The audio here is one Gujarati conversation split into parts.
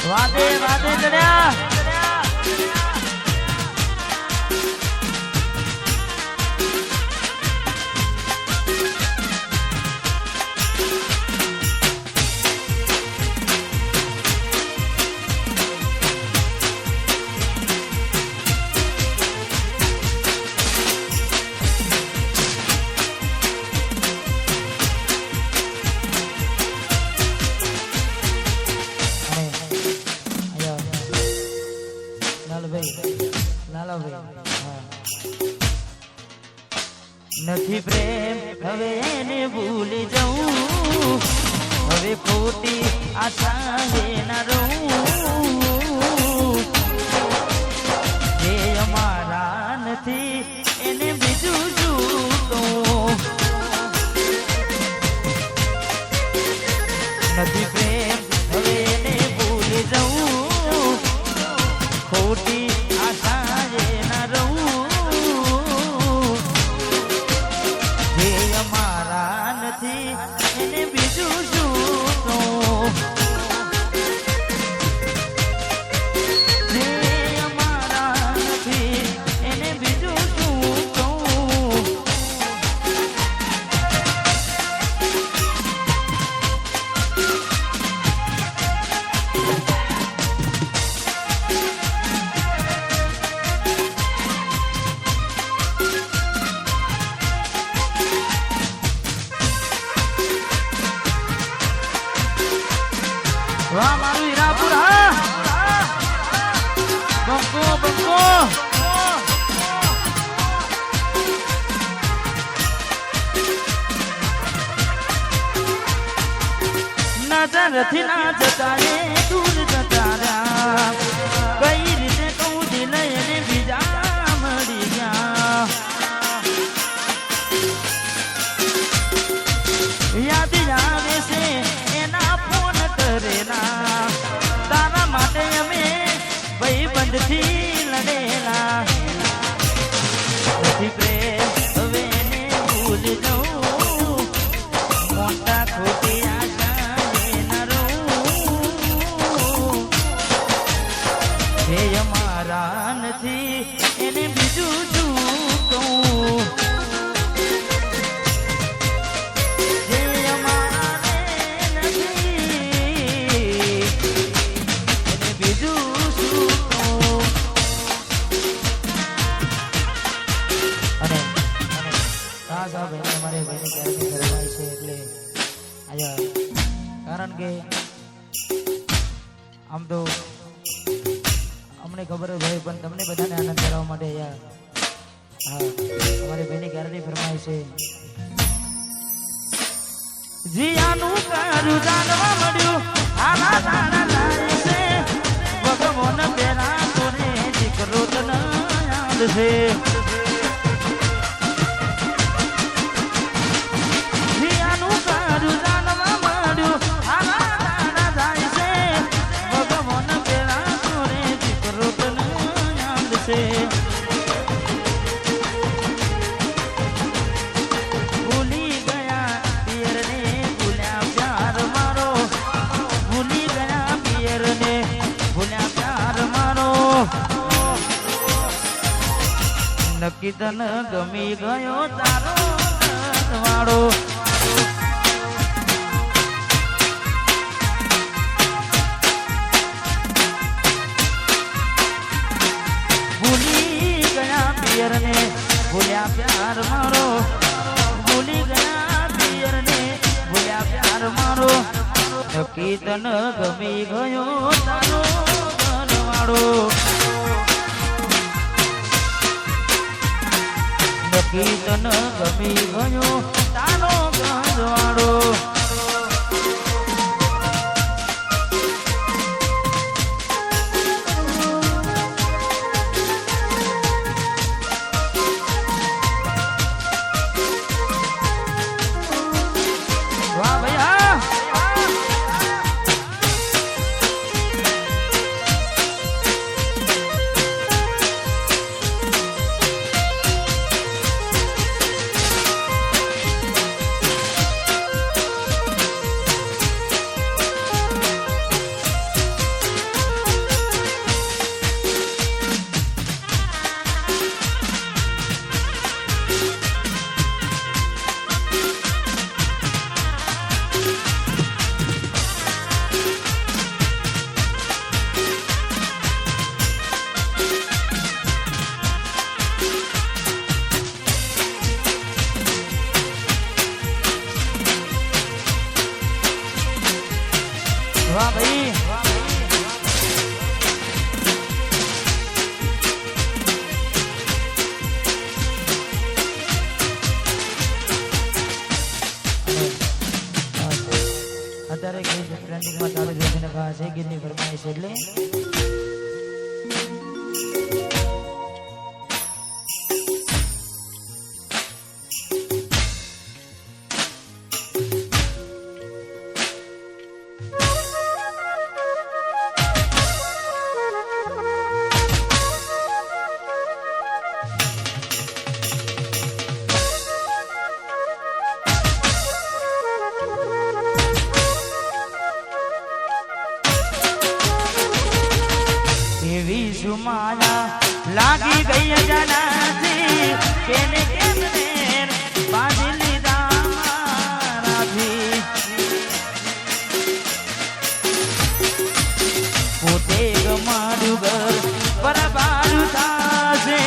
વાદે વાદે ચડ્યા નથી પ્રેમ હવે એને ભૂલી જવું હવે ખોટી આશા ના રહું જે અમારા નથી એને બીજું શું નથી પ્રેમ હવે એને ભૂલી જવું ખોટી આશા ના રહું એને બીજું શું જે અમારા નથી એને બીજું શું વાહ મારું હીરાપુર હા બંકો બંકો નજરથી ના જતા રે દૂર જતા રહ્યા કઈ રીતે કહું દિલ એને બીજા મળી ગયા યાદ આવે છે એના ફોન કરેલા તારા માટે અમે ભાઈબંધથી લડેલા નથી પ્રેમ હવે એને ભૂલી જવું મોટા ખોટી આશા ના રહું જે અમારા નથી એને બીજું શું કહું કારણ કે આમ તો અમને ખબર જ હોય પણ તમને બધાને આનંદ કરાવવા માટે हमारी बेनी गारडी फरमाई से जियानु करू जानवा मड्यू आला तारा लाए से भगवान बेरा तोरे दिकरो तन याद से जियानु करू जानवा मड्यू आला तारा लाए से भगवान बेरा तोरे दिकरो तन याद से नक्की तन गमी गयो तारो वाड़ो भूली गया पियर ने भूलिया प्यार मारो भूली गया पियर ने भूलिया प्यार मारो नक्की तन गमी गयो तारो वाड़ो कीर्तन गमी गयो तारो गजवाड़ो वाह भैया वाह भाई અત્યારે ટ્રેન્ડિંગમાં ચાલુ જોઈને કહા છે ગીરની ફરમાઈશ એટલે माया लागी गई जना केने केने बाजली राधी पोते गमारू घर पर बारू थासे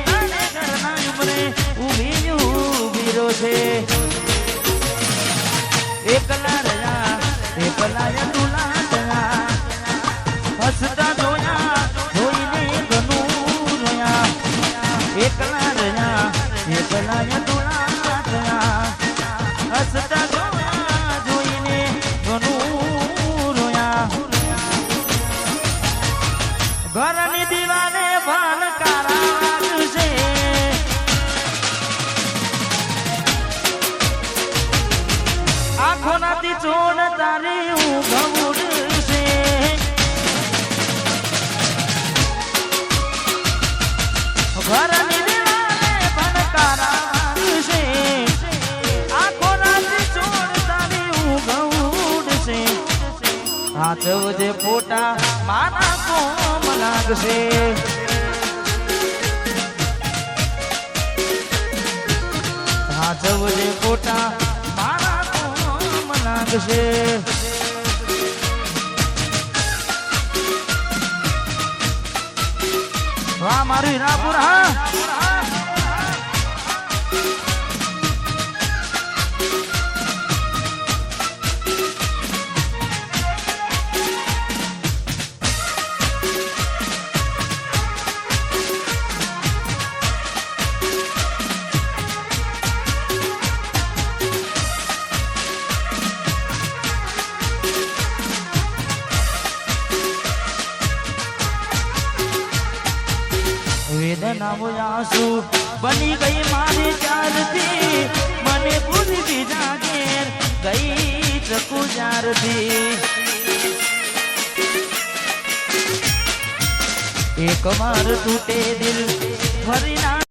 तने करना उमरे उभी रोसे एकला रया तुला तया हसता जोया एकला तुला थया हसता जोईने घणું રોયા ઘરની દીવાને ભાનકારા છે આંખો નાથી ચોડ તારી ઊંઘ ઉડશે ઘરની દીવાને ભાનકારા છે આંખો નાથી ચોડ તારી ઊંઘ ઉડશે હાથવજે ફોટા મારા કોમ લાગશે હાથવજે ફોટા મારા કોમ લાગશે વાહ મારું હીરાપુર હા આંખમાં આંસુ બની ગઈ મારી ચારથી મને ભૂલી બીજા ઘેર ગઈ ચકુ ચારથી એક વાર તૂટે દિલ ફરી ના